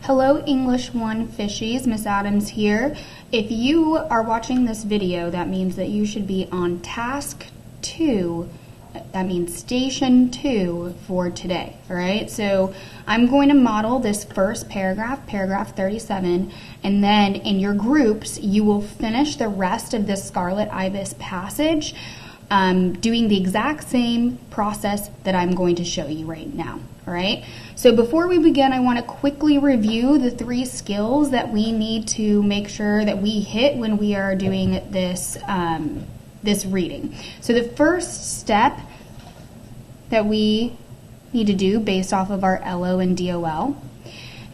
Hello English 1 Fishies, Miss Adams here. If you are watching this video, that means that you should be on task 2, that means station 2 for today, all right? So I'm going to model this first paragraph, paragraph 37, and then in your groups, you will finish the rest of this Scarlet Ibis passage doing the exact same process that I'm going to show you right now, all right? So before we begin, I want to quickly review the 3 skills that we need to make sure that we hit when we are doing this, this reading. So the first step that we need to do based off of our LO and DOL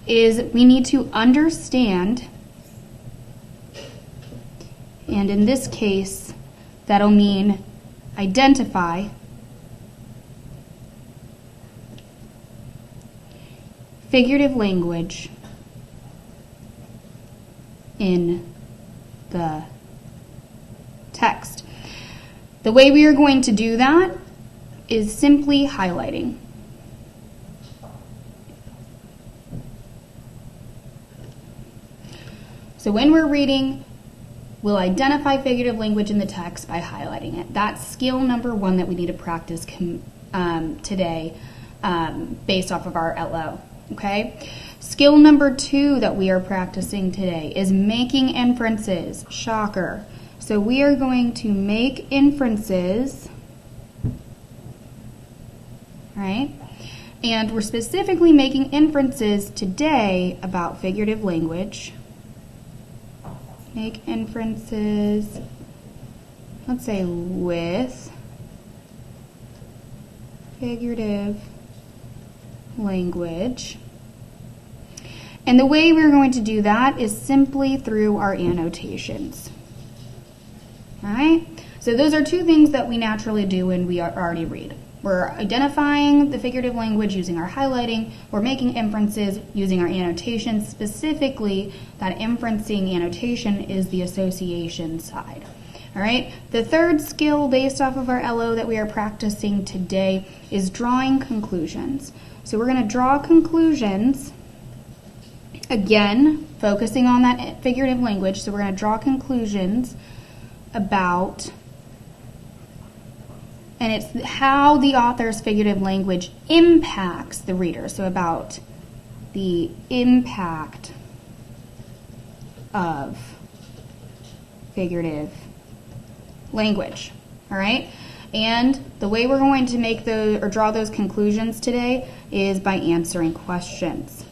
is we need to understand, and in this case, that'll mean identify figurative language in the text. The way we are going to do that is simply highlighting. So when we're reading, we'll identify figurative language in the text by highlighting it. That's skill number 1 that we need to practice today based off of our LO. Okay? Skill number 2 that we are practicing today is making inferences. Shocker. So we are going to make inferences, right? And we're specifically making inferences today about figurative language. Make inferences, let's say with figurative language. And the way we're going to do that is simply through our annotations. All right? So those are 2 things that we naturally do when we already read. We're identifying the figurative language using our highlighting. We're making inferences using our annotations. Specifically, that inferencing annotation is the association side. All right? The third skill based off of our LO that we are practicing today is drawing conclusions. So we're going to draw conclusions, again, focusing on that figurative language. So we're going to draw conclusions about, and it's how the author's figurative language impacts the reader. So about the impact of figurative language. All right? And the way we're going to make those or draw those conclusions today is by answering questions.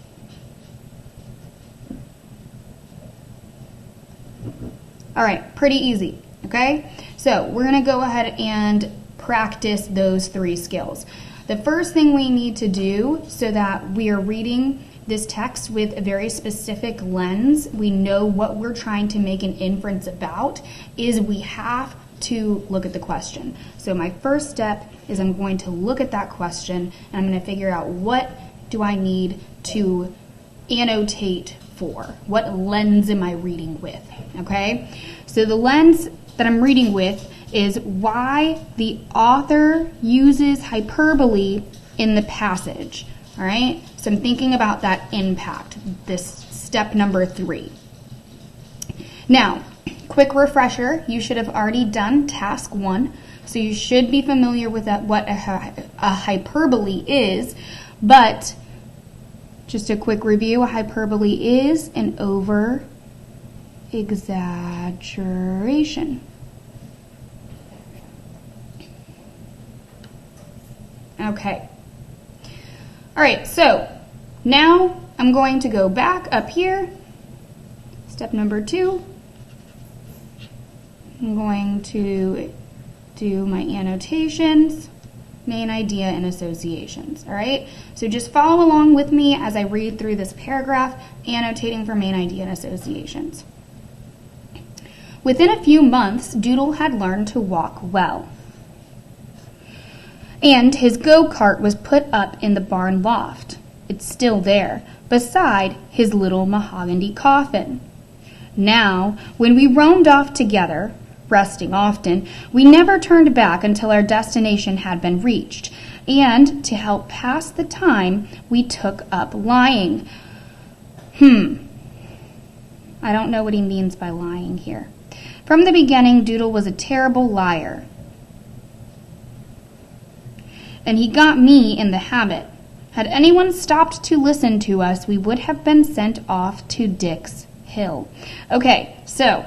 All right, pretty easy, okay? So we're going to go ahead and practice those 3 skills. The first thing we need to do so that we are reading this text with a very specific lens, we know what we're trying to make an inference about, is we have to look at the question. So my first step is I'm going to look at that question and I'm going to figure out what do I need to annotate for? What lens am I reading with? Okay? So the lens that I'm reading with is why the author uses hyperbole in the passage. All right? So I'm thinking about that impact, this step number 3. Now, quick refresher, you should have already done task 1, so you should be familiar with what a hyperbole is, but just a quick review, a hyperbole is an over-exaggeration. Okay. All right, so now I'm going to go back up here. Step number 2. I'm going to do my annotations, main idea, and associations. All right? So just follow along with me as I read through this paragraph, annotating for main idea and associations. Within a few months, Doodle had learned to walk well, and his go-kart was put up in the barn loft. It's still there, beside his little mahogany coffin. Now, when we roamed off together, resting often, we never turned back until our destination had been reached, and to help pass the time, we took up lying. I don't know what he means by lying here. From the beginning, Doodle was a terrible liar. And he got me in the habit. Had anyone stopped to listen to us, we would have been sent off to Dick's Hill. Okay, so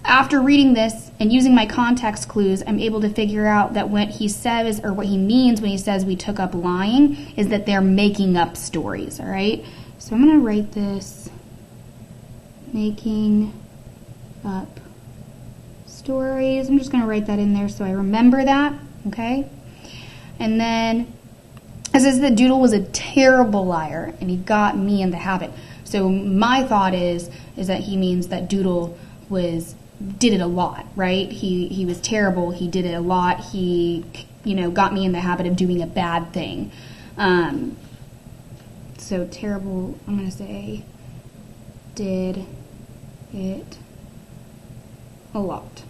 after reading this and using my context clues, I'm able to figure out that what he says, or what he means when he says we took up lying, is that they're making up stories, all right? So I'm going to write this, making up stories. I'm just going to write that in there so I remember that, okay? And then it says that Doodle was a terrible liar and he got me in the habit. So my thought is that he means that Doodle did it a lot, right? He was terrible. He did it a lot. He, got me in the habit of doing a bad thing. So terrible, I'm going to say, did it a lot,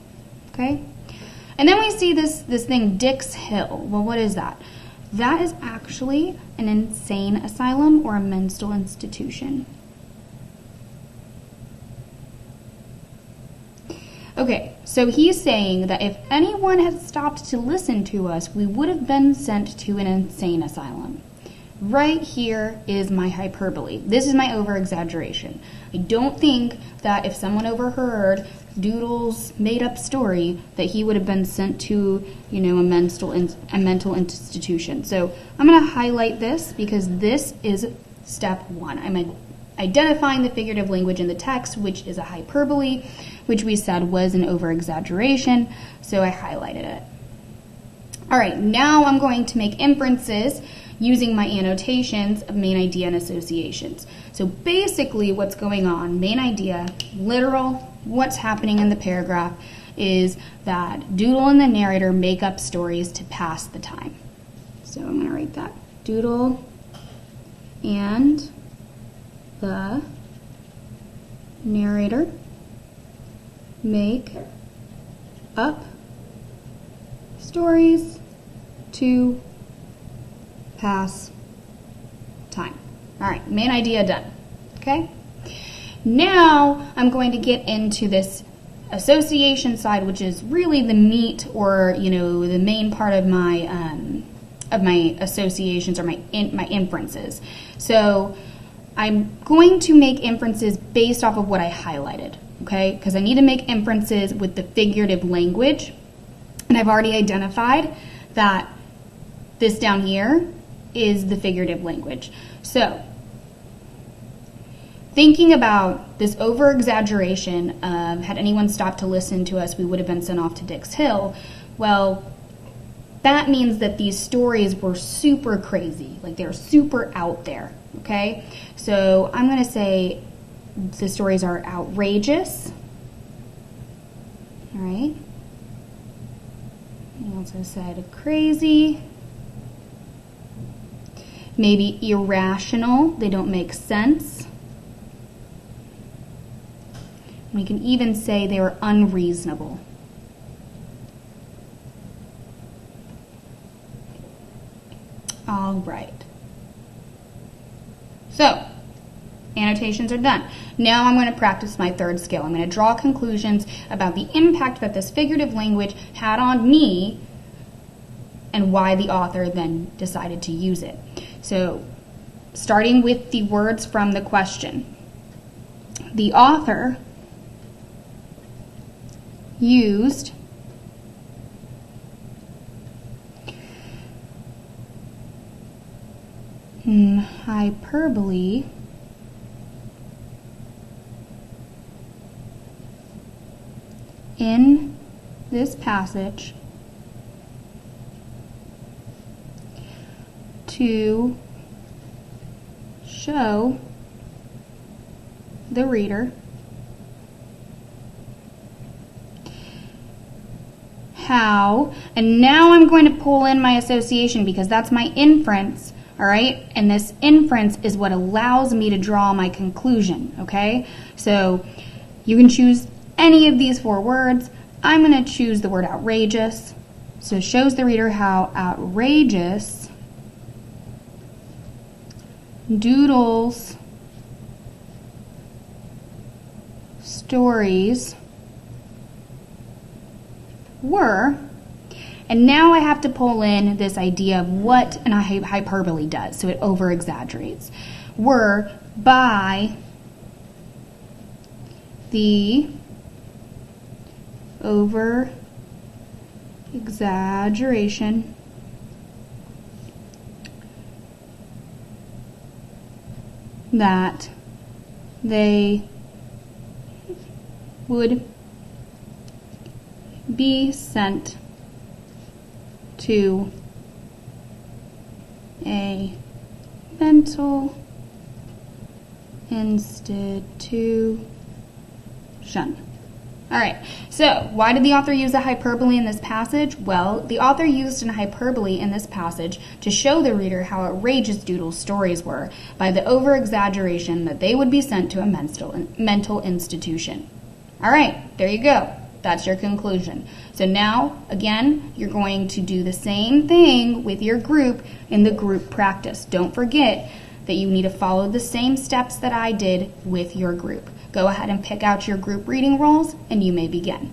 okay? And then we see this thing, Dick's Hill. Well, what is that? That is actually an insane asylum or a mental institution. Okay, so he's saying that if anyone had stopped to listen to us, we would have been sent to an insane asylum. Right here is my hyperbole. This is my over-exaggeration. I don't think that if someone overheard Doodle's made-up story that he would have been sent to, a mental institution. So I'm going to highlight this because this is step one. I'm identifying the figurative language in the text, which is a hyperbole, which we said was an over-exaggeration, so I highlighted it. All right, now I'm going to make inferences using my annotations of main idea and associations. So basically what's going on, main idea, literal, what's happening in the paragraph is that Doodle and the narrator make up stories to pass the time. So I'm going to write that. Doodle and the narrator make up stories to pass time. All right, main idea done, okay? Now I'm going to get into this association side, which is really the meat or, the main part of my associations or my inferences. So I'm going to make inferences based off of what I highlighted, okay? Because I need to make inferences with the figurative language. And I've already identified that this down here is the figurative language. So thinking about this over-exaggeration of had anyone stopped to listen to us, we would have been sent off to Dick's Hill. Well, that means that these stories were super crazy, like they're super out there, okay? So I'm going to say the stories are outrageous, all right? I also said crazy, maybe irrational, they don't make sense. We can even say they were unreasonable. All right. So, annotations are done. Now I'm going to practice my third skill. I'm going to draw conclusions about the impact that this figurative language had on me and why the author then decided to use it. So, starting with the words from the question. The author used hyperbole in this passage to show the reader how, and now I'm going to pull in my association because that's my inference, all right? And this inference is what allows me to draw my conclusion, okay? So you can choose any of these four words. I'm going to choose the word outrageous. So it shows the reader how outrageous Doodle's stories were, and now I have to pull in this idea of what a hyperbole does, so it over-exaggerates, were by the over-exaggeration that they would be sent to a mental institution. All right, so why did the author use a hyperbole in this passage? Well, the author used a hyperbole in this passage to show the reader how outrageous Doodle's stories were by the over-exaggeration that they would be sent to a mental institution. All right, there you go. That's your conclusion. So now, again, you're going to do the same thing with your group in the group practice. Don't forget that you need to follow the same steps that I did with your group. Go ahead and pick out your group reading roles, and you may begin.